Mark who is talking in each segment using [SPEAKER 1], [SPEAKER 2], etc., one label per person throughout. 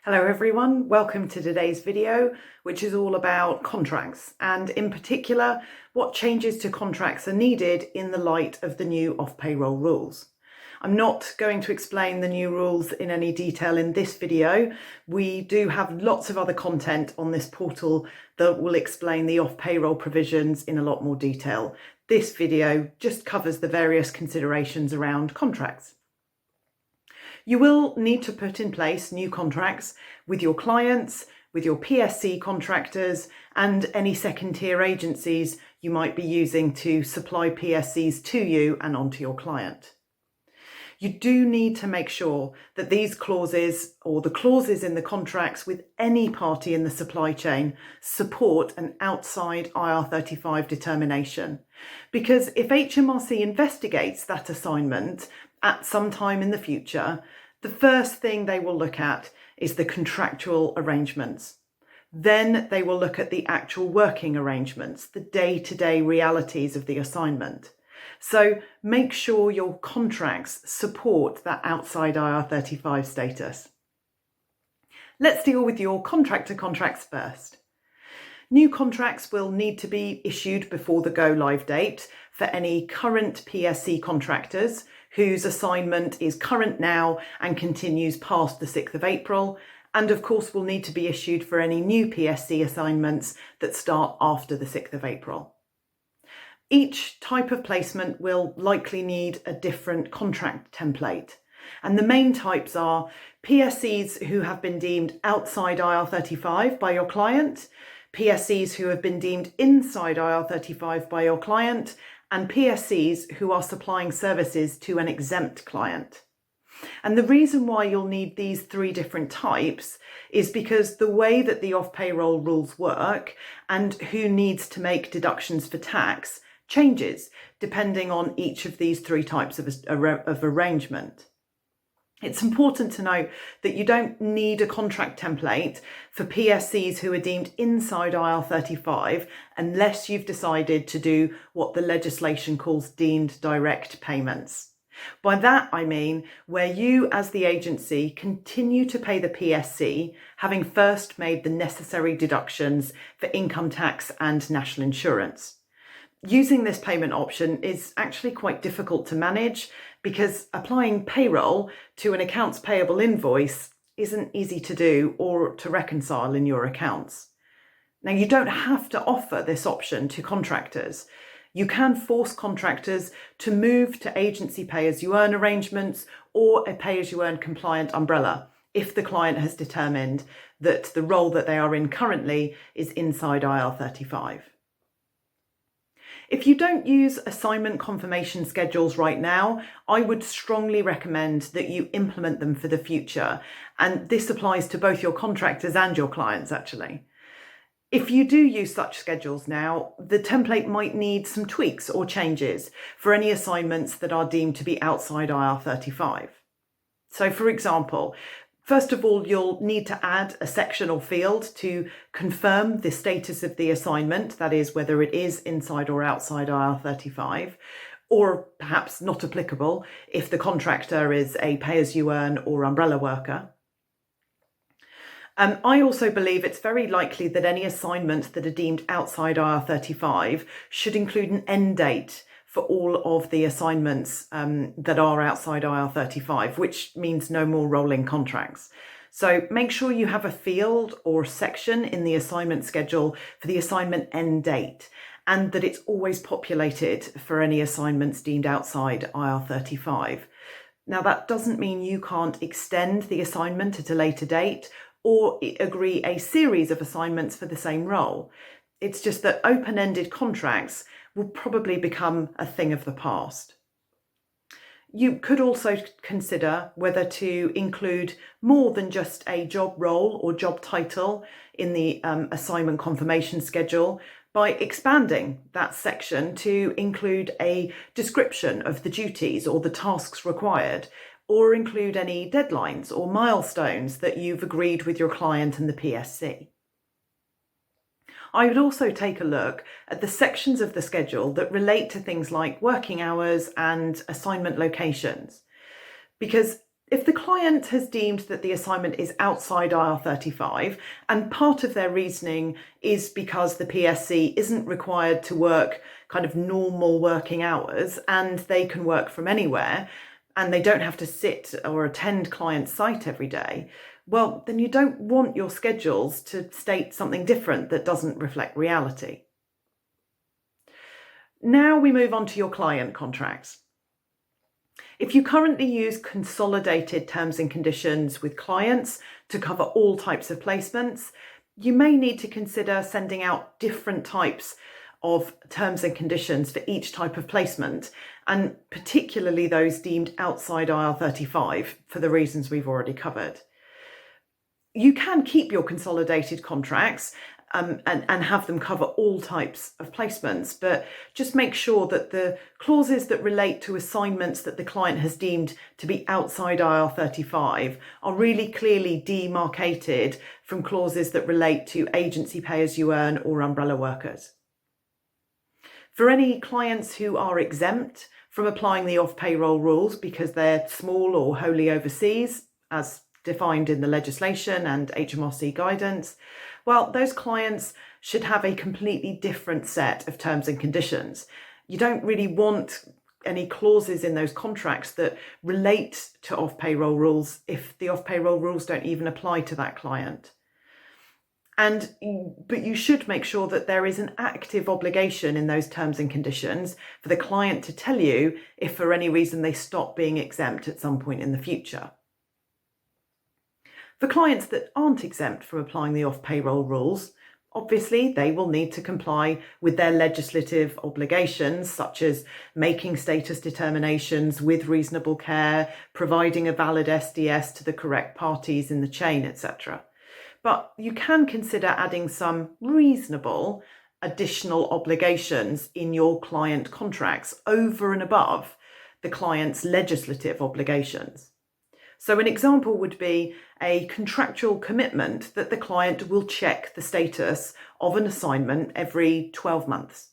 [SPEAKER 1] Hello everyone, welcome to today's video, which is all about contracts and in particular, what changes to contracts are needed in the light of the new off-payroll rules. I'm not going to explain the new rules in any detail in this video. We do have lots of other content on this portal that will explain the off-payroll provisions in a lot more detail. This video just covers the various considerations around contracts. You will need to put in place new contracts with your clients, with your PSC contractors, and any second-tier agencies you might be using to supply PSCs to you and onto your client. You do need to make sure that these clauses or the clauses in the contracts with any party in the supply chain support an outside IR35 determination. Because if HMRC investigates that assignment at some time in the future, the first thing they will look at is the contractual arrangements. Then they will look at the actual working arrangements, the day-to-day realities of the assignment. So make sure your contracts support that outside IR35 status. Let's deal with your contractor contracts first. New contracts will need to be issued before the go-live date for any current PSC contractors whose assignment is current now and continues past the 6th of April, and of course will need to be issued for any new PSC assignments that start after the 6th of April. Each type of placement will likely need a different contract template, and the main types are PSCs who have been deemed outside IR35 by your client, PSCs who have been deemed inside IR35 by your client, and PSCs who are supplying services to an exempt client. And the reason why you'll need these three different types is because the way that the off-payroll rules work and who needs to make deductions for tax changes depending on each of these three types of arrangement. It's important to note that you don't need a contract template for PSCs who are deemed inside IR35 unless you've decided to do what the legislation calls deemed direct payments. By that I mean where you as the agency continue to pay the PSC, having first made the necessary deductions for income tax and national insurance. Using this payment option is actually quite difficult to manage because applying payroll to an accounts payable invoice isn't easy to do or to reconcile in your accounts. Now, you don't have to offer this option to contractors. You can force contractors to move to agency pay-as-you-earn arrangements or a pay-as-you-earn compliant umbrella if the client has determined that the role that they are in currently is inside IR35. If you don't use assignment confirmation schedules right now, I would strongly recommend that you implement them for the future. And this applies to both your contractors and your clients, actually. If you do use such schedules now, the template might need some tweaks or changes for any assignments that are deemed to be outside IR35. So, for example, first of all, you'll need to add a section or field to confirm the status of the assignment, that is, whether it is inside or outside IR35, or perhaps not applicable if the contractor is a pay-as-you-earn or umbrella worker. I also believe it's very likely that any assignments that are deemed outside IR35 should include an end date for all of the assignments that are outside IR35, which means no more rolling contracts. So make sure you have a field or section in the assignment schedule for the assignment end date, and that it's always populated for any assignments deemed outside IR35. Now, that doesn't mean you can't extend the assignment at a later date or agree a series of assignments for the same role. It's just that open-ended contracts will probably become a thing of the past. You could also consider whether to include more than just a job role or job title in the assignment confirmation schedule by expanding that section to include a description of the duties or the tasks required, or include any deadlines or milestones that you've agreed with your client and the PSC. I would also take a look at the sections of the schedule that relate to things like working hours and assignment locations, because If the client has deemed that the assignment is outside IR35 and part of their reasoning is because the PSC isn't required to work kind of normal working hours and they can work from anywhere and they don't have to sit or attend client site every day, well, then you don't want your schedules to state something different that doesn't reflect reality. Now we move on to your client contracts. If you currently use consolidated terms and conditions with clients to cover all types of placements, you may need to consider sending out different types of terms and conditions for each type of placement, and particularly those deemed outside IR35 for the reasons we've already covered. You can keep your consolidated contracts and have them cover all types of placements, but just make sure that the clauses that relate to assignments that the client has deemed to be outside IR35 are really clearly demarcated from clauses that relate to agency pay-as-you-earn or umbrella workers. For any clients who are exempt from applying the off-payroll rules because they're small or wholly overseas, as defined in the legislation and HMRC guidance, well, those clients should have a completely different set of terms and conditions. You don't really want any clauses in those contracts that relate to off-payroll rules if the off-payroll rules don't even apply to that client. But you should make sure that there is an active obligation in those terms and conditions for the client to tell you if for any reason they stop being exempt at some point in the future. For clients that aren't exempt from applying the off-payroll rules, obviously they will need to comply with their legislative obligations, such as making status determinations with reasonable care, providing a valid SDS to the correct parties in the chain, etc. But you can consider adding some reasonable additional obligations in your client contracts over and above the client's legislative obligations. So an example would be a contractual commitment that the client will check the status of an assignment every 12 months.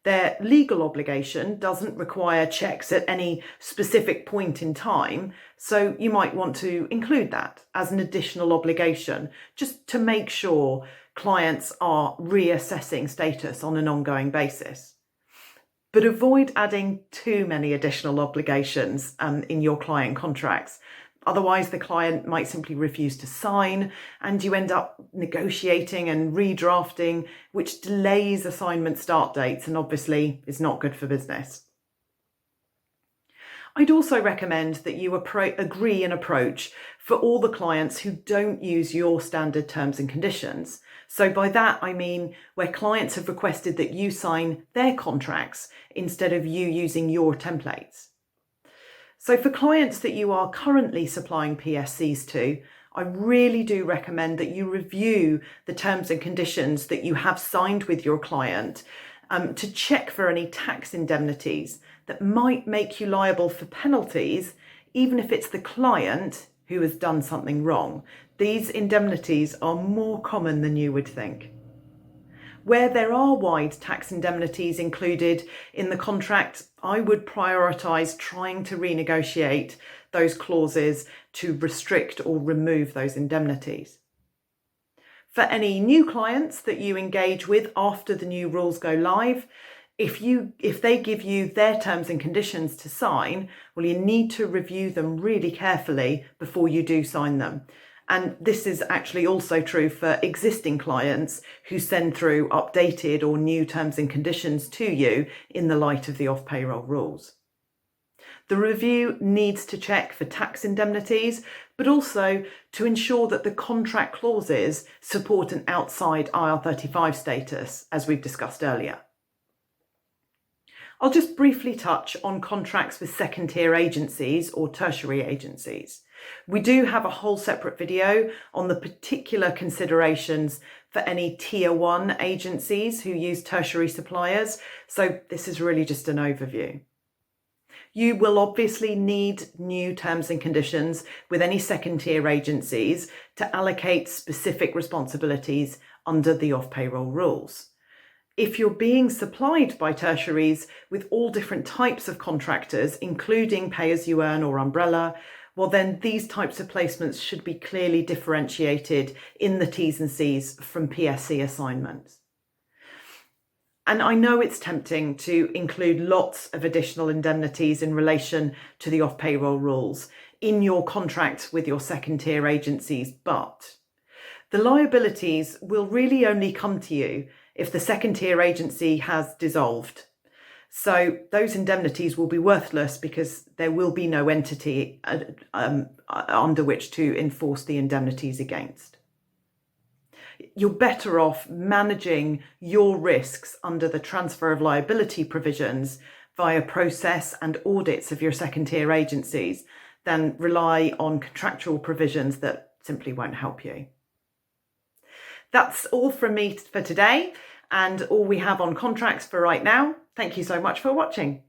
[SPEAKER 1] Their legal obligation doesn't require checks at any specific point in time, so you might want to include that as an additional obligation, just to make sure clients are reassessing status on an ongoing basis. But avoid adding too many additional obligations in your client contracts. Otherwise, the client might simply refuse to sign and you end up negotiating and redrafting, which delays assignment start dates and obviously is not good for business. I'd also recommend that you agree an approach for all the clients who don't use your standard terms and conditions. So by that, I mean where clients have requested that you sign their contracts instead of you using your templates. So for clients that you are currently supplying PSCs to, I really do recommend that you review the terms and conditions that you have signed with your client to check for any tax indemnities that might make you liable for penalties, even if it's the client who has done something wrong. These indemnities are more common than you would think. Where there are wide tax indemnities included in the contract, I would prioritise trying to renegotiate those clauses to restrict or remove those indemnities. For any new clients that you engage with after the new rules go live, if they give you their terms and conditions to sign, well, you need to review them really carefully before you do sign them. And this is actually also true for existing clients who send through updated or new terms and conditions to you in the light of the off-payroll rules. The review needs to check for tax indemnities, but also to ensure that the contract clauses support an outside IR35 status, as we've discussed earlier. I'll just briefly touch on contracts with second-tier agencies or tertiary agencies. We do have a whole separate video on the particular considerations for any tier 1 agencies who use tertiary suppliers, so this is really just an overview. You will obviously need new terms and conditions with any second-tier agencies to allocate specific responsibilities under the off-payroll rules. If you're being supplied by tertiaries with all different types of contractors, including pay-as-you-earn or umbrella, well then these types of placements should be clearly differentiated in the T's and C's from PSC assignments. And I know it's tempting to include lots of additional indemnities in relation to the off-payroll rules in your contract with your second-tier agencies, but the liabilities will really only come to you if the second-tier agency has dissolved. So those indemnities will be worthless because there will be no entity under which to enforce the indemnities against. You're better off managing your risks under the transfer of liability provisions via process and audits of your second-tier agencies than rely on contractual provisions that simply won't help you. That's all from me for today and all we have on contracts for right now. Thank you so much for watching.